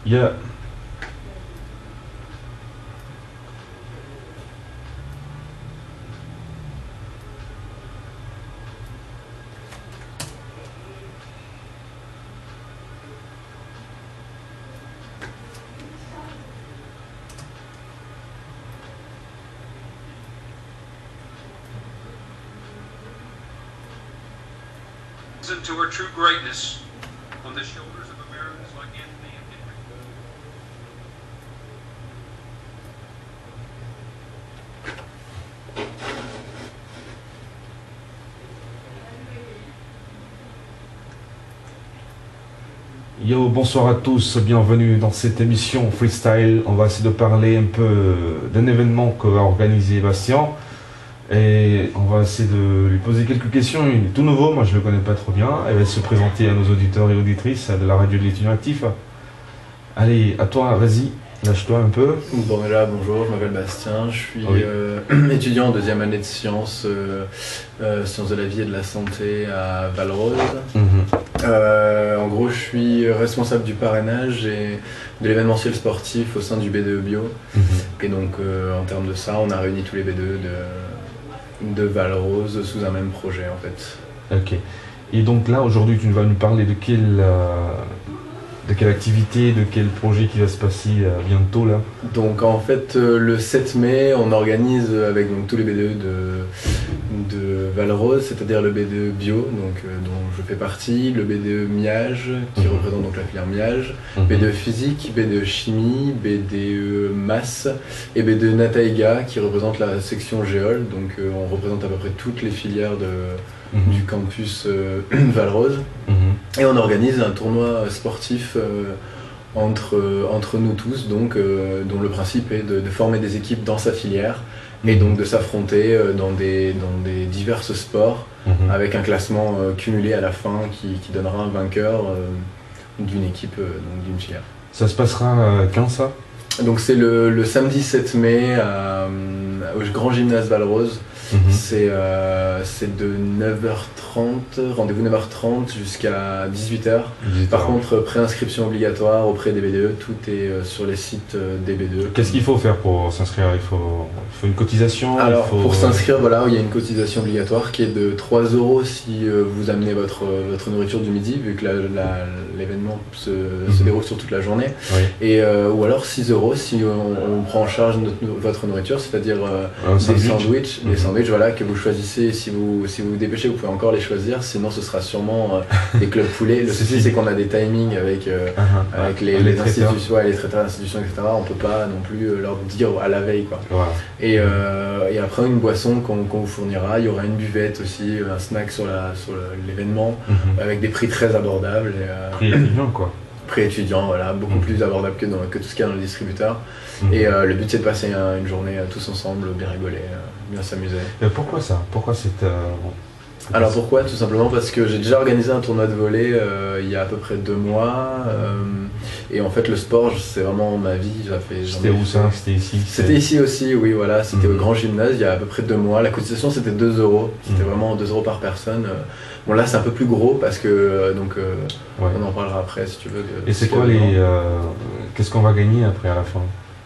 Yeah. To her true greatness on the shoulders of Americans like Anthony and Henry. Yo, bonsoir à tous, bienvenue dans cette émission Freestyle. On va essayer de parler un peu d'un événement que va organiser Bastien. Et on va essayer de lui poser quelques questions. Il est tout nouveau, moi je le connais pas trop bien. Elle va se présenter à nos auditeurs et auditrices de la radio de l'étudiant actif. Allez, à toi, vas-y, lâche-toi un peu. Bon, déjà, bonjour, je m'appelle Bastien, je suis étudiant en deuxième année de sciences, sciences de la vie et de la santé à Valrose. En gros, je suis responsable du parrainage et de l'événementiel sportif au sein du B2 Bio. Et donc, en termes de ça, on a réuni tous les B2 de Valrose sous un même projet en fait. Ok. Et donc là, aujourd'hui, tu vas nous parler de quelle activité, de quel projet qui va se passer bientôt là? Donc en fait, le 7 mai, on organise avec donc, tous les B2 de Valrose, c'est-à-dire le B2 Bio, donc, dont je fais partie, le B2 Miage, qui représente donc la filière Miage, B2 Physique, B2 Chimie, BDE Masse et B2 Nataïga, qui représente la section Géol, donc on représente à peu près toutes les filières du campus Valrose. Et on organise un tournoi sportif entre nous tous, donc, dont le principe est de former des équipes dans sa filière et donc de s'affronter dans des diverses sports avec un classement cumulé à la fin qui donnera un vainqueur d'une équipe, donc d'une filière. Ça se passera quand ça? Donc c'est le samedi 7 mai au Grand Gymnase Valrose. C'est de 9h30, rendez-vous 9h30 jusqu'à 18h. Par contre, préinscription obligatoire auprès des B2, tout est sur les sites des B2. Qu'est-ce qu'il faut faire pour s'inscrire? Il faut une cotisation? Alors pour s'inscrire, voilà, il y a une cotisation obligatoire qui est de 3 € si vous amenez votre nourriture du midi, vu que l'événement se déroule sur toute la journée. Oui. Et, ou alors 6 € si on prend en charge votre nourriture, c'est-à-dire des sandwichs. Les sandwichs, voilà, que vous choisissez. Si vous vous dépêchez, vous pouvez encore les choisir. Sinon, ce sera sûrement des clubs poulés. Le souci, c'est qu'on a des timings avec les institutions, les traiteurs d'institutions, etc. On peut pas non plus leur dire à la veille, quoi. Et après, une boisson qu'on vous fournira. Il y aura une buvette aussi, un snack sur l'événement, avec des prix très abordables. Prix étudiant, quoi. Prix étudiant, voilà, beaucoup plus abordable que tout ce qu'il y a dans le distributeur. Et le but, c'est de passer une journée tous ensemble, bien rigoler, bien s'amuser. Pourquoi ça? Pourquoi cette... Alors pourquoi? Tout simplement parce que j'ai déjà organisé un tournoi de volley il y a à peu près 2 mois. Et en fait, le sport, c'est vraiment ma vie. C'était où ça? C'était ici? C'était ici aussi, oui, voilà. C'était au Grand Gymnase il y a à peu près 2 mois. La cotisation, c'était 2 €. C'était vraiment 2 € par personne. Bon, là, c'est un peu plus gros parce que... on en parlera après, si tu veux. Et c'est quoi qu'est-ce qu'on va gagner après, à la fin?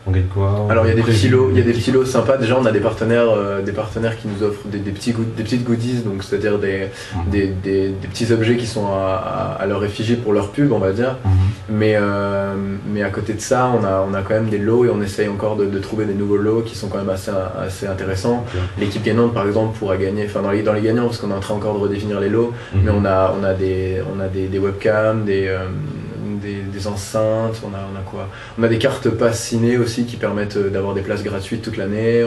On gagne quoi? Alors il y a des petits lots sympas. Déjà on a des partenaires qui nous offrent des petites goodies, donc c'est-à-dire des petits objets qui sont à leur effigie pour leur pub, on va dire. Mais à côté de ça, on a quand même des lots et on essaye encore de trouver des nouveaux lots qui sont quand même assez intéressants. L'équipe gagnante par exemple pourra gagner, enfin dans les gagnants, parce qu'on est en train encore de redéfinir les lots, mais on a des webcams, des enceintes, on a quoi? On a des cartes pass ciné aussi qui permettent d'avoir des places gratuites toute l'année.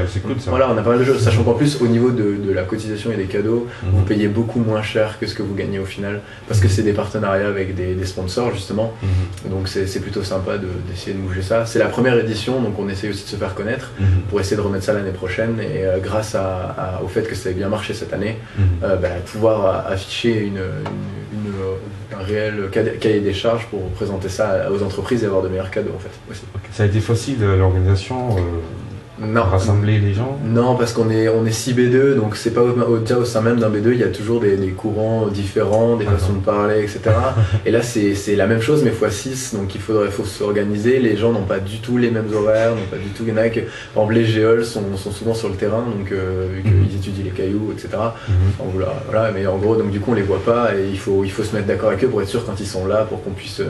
C'est cool ça. Voilà, on a pas mal de choses, sachant qu'en plus au niveau de la cotisation et des cadeaux, vous payez beaucoup moins cher que ce que vous gagnez au final, parce que c'est des partenariats avec des sponsors justement. Donc c'est plutôt sympa d'essayer de bouger ça. C'est la première édition, donc on essaye aussi de se faire connaître pour essayer de remettre ça l'année prochaine, et grâce au fait que ça ait bien marché cette année, pouvoir afficher un réel cahier des charges pour présenter ça aux entreprises et avoir de meilleurs cadeaux en fait aussi. Ça a été facile l'organisation? Non. rassembler les gens? Non, parce qu'on est 6 B2, donc c'est pas déjà au sein même d'un B2, il y a toujours des courants différents, des façons de parler, etc. Et là, c'est la même chose, mais x6, donc il faut s'organiser. Les gens n'ont pas du tout les mêmes horaires, n'ont pas du tout. Il y en a que, par exemple, les géoles sont souvent sur le terrain, donc vu qu'ils étudient les cailloux, etc. Donc, voilà, mais en gros, donc du coup, on les voit pas et il faut se mettre d'accord avec eux pour être sûr quand ils sont là, pour qu'on puisse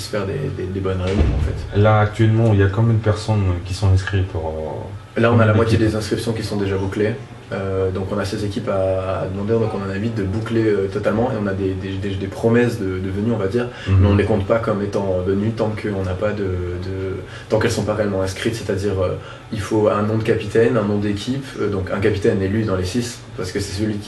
faire des bonnes réunions en fait. Là actuellement, il y a combien de personnes qui sont inscrites pour... Là, on a la moitié des inscriptions qui sont déjà bouclées. Donc on a 16 équipes à demander, donc on en a 8 de boucler totalement et on a des promesses de venue, on va dire, mais on ne les compte pas comme étant venues tant qu'on n'a pas tant qu'elles sont pas réellement inscrites, c'est-à-dire il faut un nom de capitaine, un nom d'équipe, donc un capitaine élu dans les 6 parce que c'est celui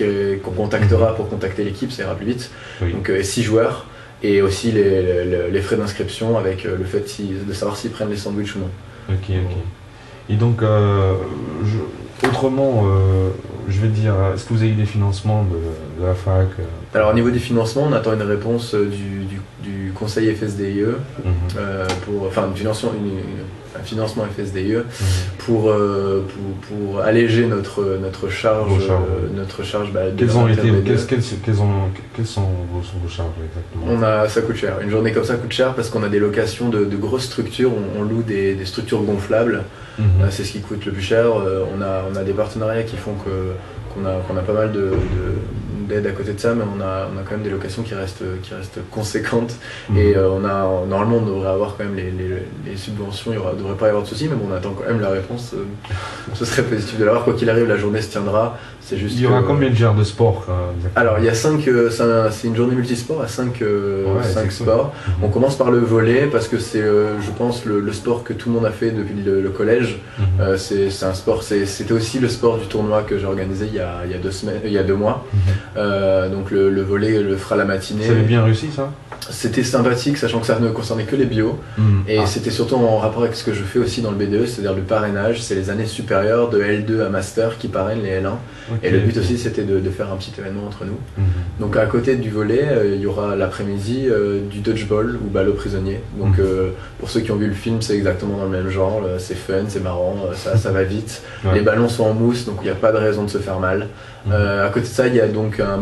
qu'on contactera pour contacter l'équipe, ça ira plus vite. Donc 6 joueurs. Et aussi les frais d'inscription avec le fait de savoir s'ils prennent les sandwichs ou non. Ok. Et donc, autrement, je vais dire, est-ce que vous avez eu des financements de la fac? Alors au niveau des financements, on attend une réponse du conseil FSDIE, un financement FSDIE pour alléger notre charge. Quelles sont vos charges exactement? Ça coûte cher. Une journée comme ça coûte cher parce qu'on a des locations de grosses structures. On loue des structures gonflables. C'est ce qui coûte le plus cher. On a des partenariats qui font qu'on a pas mal d'aide à côté de ça, mais on a quand même des locations qui restent conséquentes. Et normalement on devrait avoir quand même les subventions, il ne devrait pas y avoir de soucis, mais bon, on attend quand même la réponse. Ce serait positif de l'avoir, quoi qu'il arrive, la journée se tiendra. C'est juste il y aura combien de genres de sport Alors il y a 5, c'est une journée multisport à 5 sports. On commence par le volley parce que c'est je pense le sport que tout le monde a fait depuis le collège. C'est un sport, c'était aussi le sport du tournoi que j'ai organisé il y a 2 mois. Donc le volley le fera la matinée. Ça avait bien réussi ça? C'était sympathique, sachant que ça ne concernait que les bio. Et c'était surtout en rapport avec ce que je fais aussi dans le B2, c'est-à-dire le parrainage. C'est les années supérieures de L2 à Master qui parrainent les L1. Et le but aussi, c'était de faire un petit événement entre nous. Donc à côté du volley, il y aura l'après-midi du dodgeball ou ballot prisonnier. Donc pour ceux qui ont vu le film, c'est exactement dans le même genre. C'est fun, c'est marrant, ça va vite. Les ballons sont en mousse, donc il n'y a pas de raison de se faire mal. À côté de ça, il y a donc un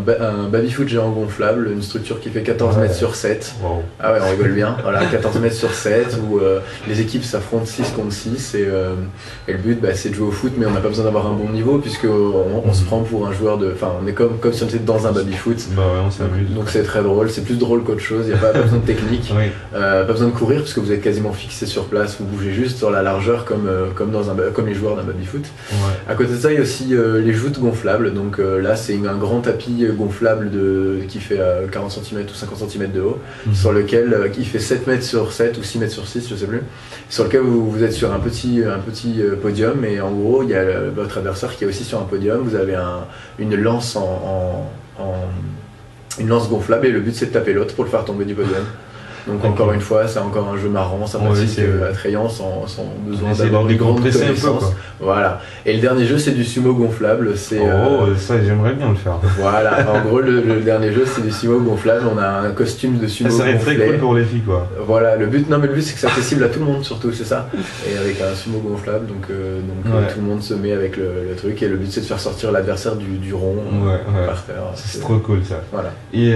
baby-foot géant gonflable, une structure qui fait 14 mètres sur 7. Wow. Ah ouais, on rigole bien. Voilà, 14 mètres sur 7 où les équipes s'affrontent 6 contre 6 et le but c'est de jouer au foot, mais on n'a pas besoin d'avoir un bon niveau puisque on se prend pour un joueur enfin on est comme si on était dans un baby-foot. Bah ouais, on s'amuse. Donc c'est très drôle, c'est plus drôle qu'autre chose, il n'y a pas besoin de technique, pas besoin de courir puisque vous êtes quasiment fixé sur place, vous bougez juste sur la largeur comme les joueurs d'un baby-foot. À côté de ça, il y a aussi les joutes gonflables, donc là c'est un grand tapis gonflable qui fait 40 cm ou 50 cm de haut, sur lequel il fait 7 mètres sur 7 ou 6 mètres sur 6, je sais plus, sur lequel vous êtes sur un petit podium et en gros il y a votre adversaire qui est aussi sur un podium, vous avez une lance une lance gonflable et le but c'est de taper l'autre pour le faire tomber du podium. Donc encore une fois, c'est encore un jeu marrant, sympathique, attrayant, sans besoin d'avoir des grandes connaissances. Voilà. Et le dernier jeu, c'est du sumo gonflable. Ça, j'aimerais bien le faire. Voilà. En gros, le dernier jeu, c'est du sumo gonflable. On a un costume de sumo gonflé. Ça serait très cool pour les filles, quoi. Voilà. Le but, c'est que c'est accessible à tout le monde, surtout, c'est ça. Et avec un sumo gonflable, donc tout le monde se met avec le truc. Et le but, c'est de faire sortir l'adversaire du rond par terre. C'est trop cool, ça. Voilà. Et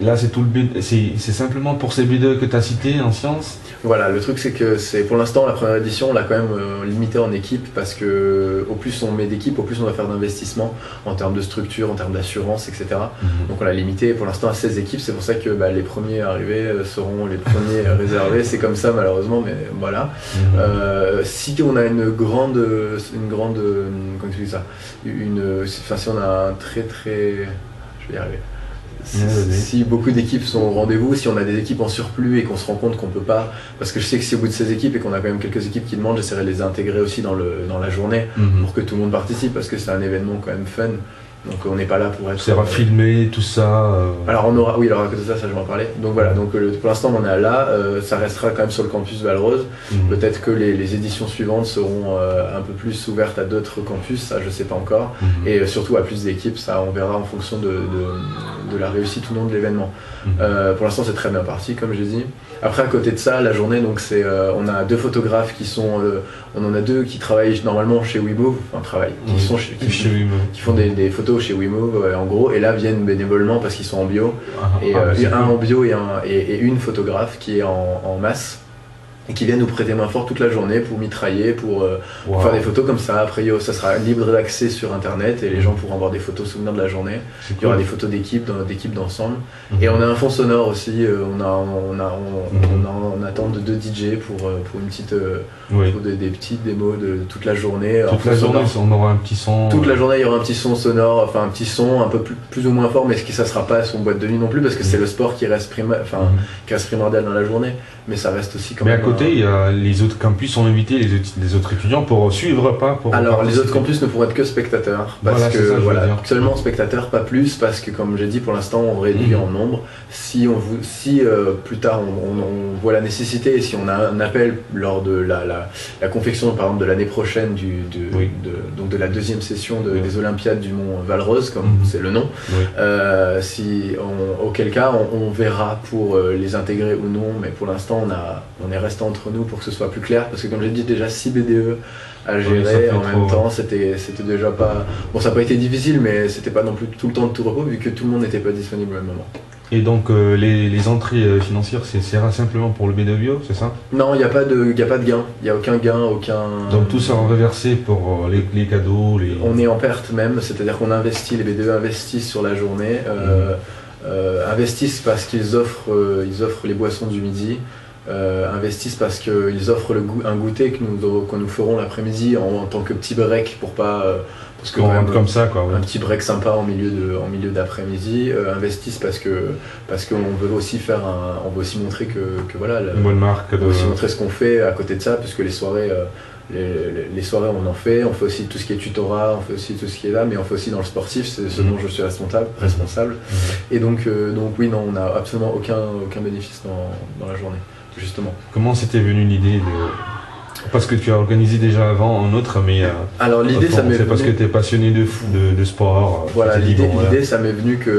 là, c'est tout le but. C'est simplement pour ces B2 que tu as cités en sciences? Voilà, le truc c'est que pour l'instant la première édition on l'a quand même limité en équipe parce que au plus on met d'équipes, au plus on va faire d'investissement en termes de structure, en termes d'assurance, etc. Donc on l'a limité pour l'instant à 16 équipes, c'est pour ça que les premiers arrivés seront les premiers réservés, c'est comme ça malheureusement, mais voilà. Si on a une grande comment tu dis ça, si on a un très, je vais y arriver. Si beaucoup d'équipes sont au rendez-vous, si on a des équipes en surplus et qu'on se rend compte qu'on peut pas, parce que je sais que si au bout de ces équipes et qu'on a quand même quelques équipes qui demandent, j'essaierai de les intégrer aussi dans la journée pour que tout le monde participe parce que c'est un événement quand même fun. Donc on n'est pas là pour être... Ça va filmer, tout ça. Alors on aura, oui, alors à côté de ça, je vais en parler. Donc voilà, donc pour l'instant on en est là, ça restera quand même sur le campus Valrose. Peut-être que les éditions suivantes seront un peu plus ouvertes à d'autres campus, ça je sais pas encore. Et surtout à plus d'équipes, ça on verra en fonction de la réussite ou non de l'événement. Pour l'instant c'est très bien parti, comme j'ai dit. Après à côté de ça, la journée, donc c'est, on a 2 photographes qui sont, on en a 2 qui travaillent normalement chez WeMove, enfin travaillent, qui font des photos chez WeMove en gros, et là viennent bénévolement parce qu'ils sont en bio, un en bio et une photographe qui est en masse, et qui viennent nous prêter main forte toute la journée pour mitrailler, pour faire des photos comme ça. Après ça sera libre d'accès sur internet et les gens pourront avoir des photos souvenirs de la journée. Il y aura des photos d'équipe d'ensemble. Et on a un fond sonore aussi, on attend de 2 DJ pour une petite pour des petites démos de toute la journée. Toute la journée on aura un petit son. Toute la journée il y aura un petit son sonore, enfin un petit son un peu plus ou moins fort, mais ça sera pas son boîte de nuit non plus parce que c'est le sport qui reste primordial dans la journée, mais ça reste aussi quand même. Mais à côté, il y a les autres campus ont invité les autres étudiants pour suivre, pas pour. Alors les autres campus ne pourront être que spectateurs, parce que seulement spectateurs, pas plus, parce que comme j'ai dit, pour l'instant on réduit en nombre. Si plus tard on voit la nécessité, et si on a un appel lors de la confection par exemple de l'année prochaine donc de la 2e session des Olympiades du Mont Valrose, comme c'est le nom, auquel cas on verra pour les intégrer ou non, mais pour l'instant on est resté entre nous pour que ce soit plus clair, parce que comme j'ai dit, déjà 6 BDE à gérer en même temps, c'était déjà pas... Bon, ça n'a pas été difficile, mais c'était pas non plus tout le temps de tout repos, vu que tout le monde n'était pas disponible au même moment. Et donc les entrées financières, c'est simplement pour le B2 Bio, c'est ça? Non, il n'y a pas de gain, il n'y a aucun gain, aucun... Donc tout sera reversé pour les cadeaux, On est en perte même, c'est-à-dire qu'on investit, les B2 investissent sur la journée, investissent parce qu'ils offrent les boissons du midi, investissent parce qu'ils offrent un goûter que nous ferons l'après-midi en tant que petit break pour pas... parce que comme ça, quoi, un petit break sympa en milieu d'après-midi, investissent parce qu'on veut aussi montrer que voilà, une bonne marque, on veut aussi montrer ce qu'on fait à côté de ça, puisque les soirées on en fait, on fait aussi tout ce qui est tutorat, on fait aussi tout ce qui est là, mais on fait aussi dans le sportif, c'est ce dont je suis responsable. Et donc oui, non, on n'a absolument aucun bénéfice dans la journée, justement. Comment c'était venu l'idée Parce que tu as organisé déjà avant un autre, mais alors l'idée, ça m'est venu... parce que tu es passionné de sport. Voilà, l'idée, ça m'est venu que